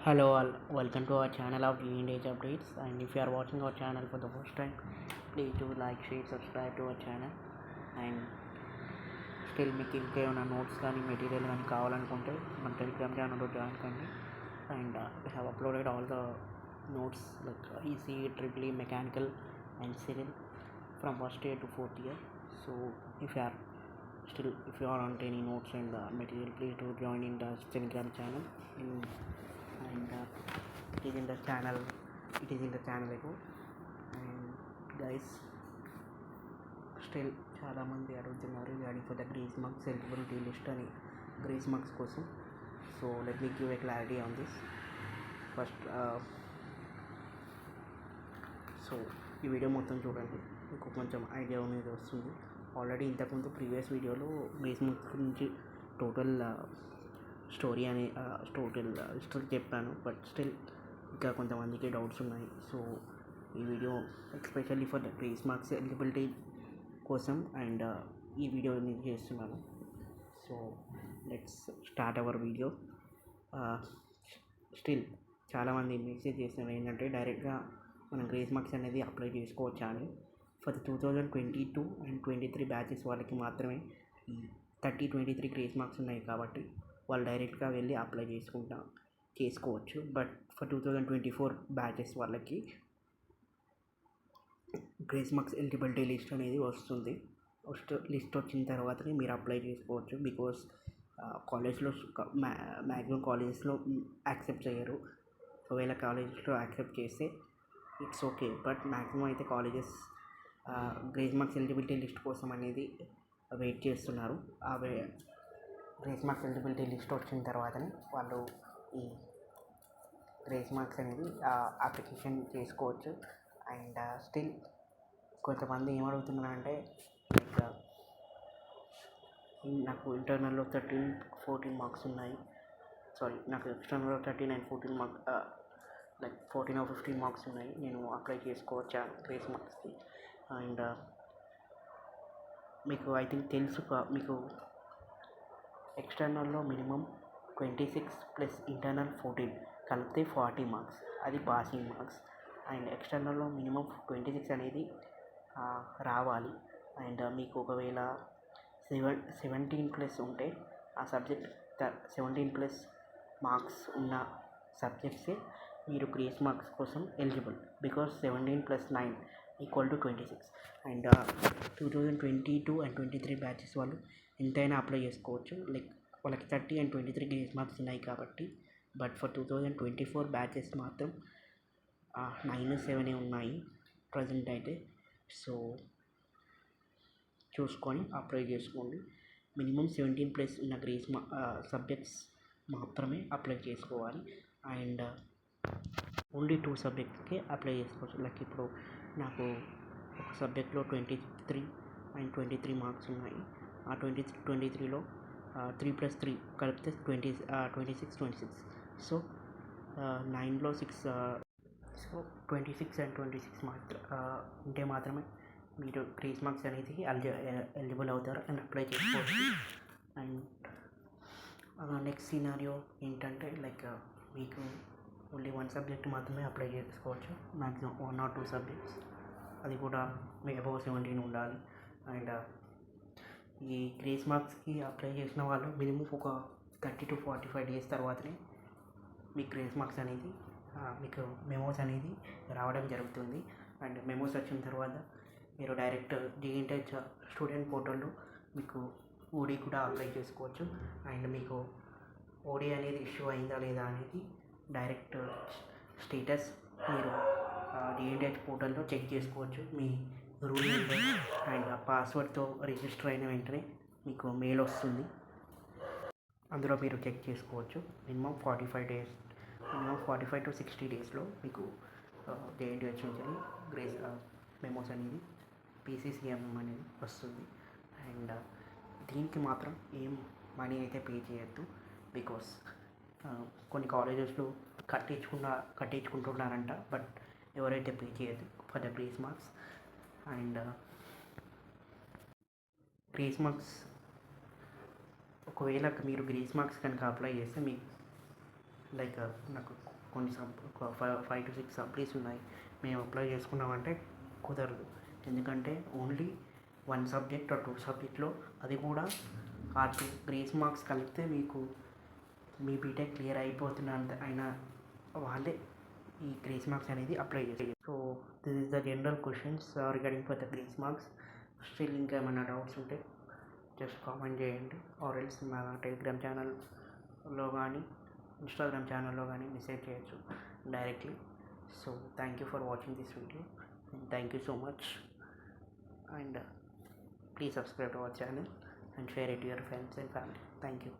Hello all, welcome to our channel of Indian Age Updates. And if you are watching our channel for the first time, please do like, share, subscribe to our channel. And still మీకు ఇంకా ఏమైనా notes కానీ material కానీ కావాలనుకుంటే మన Telegram ఛానల్లో join కండి. And we have uploaded all the notes like ECE, Triple E, Mechanical and Civil from first year to fourth year. So if you are on any notes and material, please do join in the Telegram channel. And it is in the channel ago. And guys, still చాలా మంది అడుగుతున్నారు regarding for the grace marks eligibility list అని grace marks కోసం. So let me give a clarity on this first. So ఈ video మొత్తం చూడండి, మీకు కొంచెం ఐడియా అనేది వస్తుంది. ఆల్రెడీ ఇంతకుముందు ప్రీవియస్ వీడియోలో గ్రేస్ మార్క్స్ గురించి టోటల్ స్టోరీ చెప్పాను, బట్ స్టిల్ ఇంకా కొంతమందికి డౌట్స్ ఉన్నాయి. సో ఈ video especially for the grace marks eligibility కోసం అండ్ ఈ వీడియో నేను చేస్తున్నాను. So let's start our video. Still చాలామంది మెసేజ్ చేస్తున్నారు ఏంటంటే డైరెక్ట్గా మనం గ్రేస్ మార్క్స్ అనేది అప్లై చేసుకోవచ్చా అని. ఫర్ 2022 అండ్ 23 బ్యాచెస్ వాళ్ళకి మాత్రమే ఈ 23 గ్రేస్ మార్క్స్ ఉన్నాయి కాబట్టి వాళ్ళు డైరెక్ట్గా వెళ్ళి అప్లై చేసుకోవచ్చు. బట్ ఫర్ 2024 బ్యాచెస్ వాళ్ళకి గ్రేస్ మార్క్స్ ఎలిజిబిలిటీ లిస్ట్ అనేది వస్తుంది. లిస్ట్ వచ్చిన తర్వాతనే మీరు అప్లై చేసుకోవచ్చు. బికాస్ కాలేజ్లో మ్యాక్సిమం కాలేజెస్లో యాక్సెప్ట్ చేయరు. ఒకవేళ కాలేజెస్లో యాక్సెప్ట్ చేస్తే ఇట్స్ ఓకే, బట్ మ్యాక్సిమం అయితే colleges grace marks eligibility list కోసం అనేది వెయిట్ చేస్తున్నారు. గ్రేస్ మార్క్స్ ఎలిజిబిలిటీ లిస్ట్ వచ్చిన తర్వాతనే వాళ్ళు ఈ గ్రేస్ మార్క్స్ అనేది అప్లికేషన్ చేసుకోవచ్చు. అండ్ స్టిల్ కొంతమంది ఏమడుగుతున్నారంటే లైక్ నాకు ఇంటర్నల్లో 13-14 మార్క్స్ ఉన్నాయి, నాకు ఎక్స్టర్నల్లో 13 and 14 marks like 14 or 15 marks ఉన్నాయి, నేను అప్లై చేసుకోవచ్చా గ్రేస్ మార్క్స్కి. అండ్ మీకు ఐ థింక్ తెలుసు, మీకు ఎక్స్టర్నల్లో మినిమం 26 ప్లస్ ఇంటర్నల్ 14 కలిపితే 40 మార్క్స్, అది పాసింగ్ మార్క్స్. అండ్ ఎక్స్టర్నల్లో మినిమం 26 అనేది రావాలి. అండ్ మీకు ఒకవేళ 17 ప్లస్ ఉంటే ఆ సబ్జెక్ట్ 17 ప్లస్ మార్క్స్ ఉన్న సబ్జెక్ట్సే మీరు గ్రేస్ మార్క్స్ కోసం eligible. Because 17 + 9 = 26. And 2022 and 23 batches వాళ్ళు ఎంతైనా అప్లై చేసుకోవచ్చు. లైక్ వాళ్ళకి 30 and 23 గ్రేస్ మార్క్స్ ఉన్నాయి కాబట్టి. బట్ ఫర్ 2024 బ్యాచెస్ మాత్రం 9-7 ఉన్నాయి ప్రజెంట్ అయితే. సో చూసుకొని అప్లై చేసుకోండి. మినిమం 17 ప్లస్ ఉన్న గ్రేస్ సబ్జెక్ట్స్ మాత్రమే అప్లై చేసుకోవాలి. అండ్ ఓన్లీ 2 సబ్జెక్ట్స్కే అప్లై చేసుకోవచ్చు. లైక్ ఇప్పుడు నాకు ఒక సబ్జెక్ట్లో 23 and 23 మార్క్స్ ఉన్నాయి. ఆ 23లో 3 + 3 కలిపితే 26. సో 9లో 6, సో 26 and 26 మాత్రం ఉంటే మాత్రమే మీరు గ్రేస్ మార్క్స్ అనేది ఎలిజిబుల్ అవుతారు అండ్ అప్లై చేసుకోవచ్చు. అండ్ నెక్స్ట్ సినారియో ఏంటంటే లైక్ మీకు ఓన్లీ 1 సబ్జెక్ట్ మాత్రమే అప్లై చేసుకోవచ్చు, మ్యాక్సిమం 1 or 2 సబ్జెక్ట్స్, అది కూడా మీకు అబౌవ్ 17 ఉండాలి. అండ్ ఈ గ్రేస్ మార్క్స్కి అప్లై చేసిన వాళ్ళు మినిమం ఒక 30 to 45 డేస్ తర్వాతనే మీ గ్రేస్ మార్క్స్ అనేది మీకు మెమోస్ అనేది రావడం జరుగుతుంది. అండ్ మెమోస్ వచ్చిన తర్వాత మీరు డైరెక్ట్ JNTech స్టూడెంట్ పోర్టల్లో మీకు ఓడి కూడా అప్లై చేసుకోవచ్చు. అండ్ మీకు ఓడి అనేది ఇష్యూ అయిందా లేదా అనేది డైరెక్ట్ స్టేటస్ మీరు JNTech పోర్టల్లో చెక్ చేసుకోవచ్చు. మీ రూల్ నెంబర్ అండ్ పాస్వర్డ్తో రిజిస్టర్ అయిన వెంటనే మీకు మెయిల్ వస్తుంది, అందులో మీరు చెక్ చేసుకోవచ్చు. మినిమం 45 to 60 డేస్లో మీకు JNTech నుంచి గ్రేస్ మెమోస్ అనేది PCCM అనేది వస్తుంది. అండ్ దీనికి మాత్రం ఏం మనీ అయితే పే చేయొద్దు. బికాస్ కొన్ని కాలేజెస్లో కట్టించుకుంటున్నారంట, బట్ ఎవరైతే పే చేయొద్దు for the grace marks. And grace marks ఒకవేళ మీరు గ్రేస్ మార్క్స్ కనుక అప్లై చేస్తే మీకు లైక్ నాకు కొన్ని ఒక 5 to 6 సప్లీస్ ఉన్నాయి, మేము అప్లై చేసుకున్నామంటే కుదరదు. ఎందుకంటే ఓన్లీ 1 సబ్జెక్ట్ ఆర్ 2 సబ్జెక్ట్లో, అది కూడా ఆ 2 గ్రేస్ మార్క్స్ కలిపితే మీకు మీ బీటెక్ క్లియర్ అయిపోతున్నంత అయినా వాళ్ళే ఈ గ్రేస్ మార్క్స్ అనేది అప్లై చేస్తారు. So this is the general questions regarding for the grace marks. Still ఇంకా ఏమైనా డౌట్స్ ఉంటే జస్ట్ కామెంట్ చేయండి, ఆర్ ఎల్స్ మా టెలిగ్రామ్ ఛానల్లో కానీ ఇన్స్టాగ్రామ్ ఛానల్లో కానీ మెసేజ్ చేయొచ్చు directly. So thank you for watching this video and thank you so much, and please subscribe to our channel and share it to your friends and family. Thank you.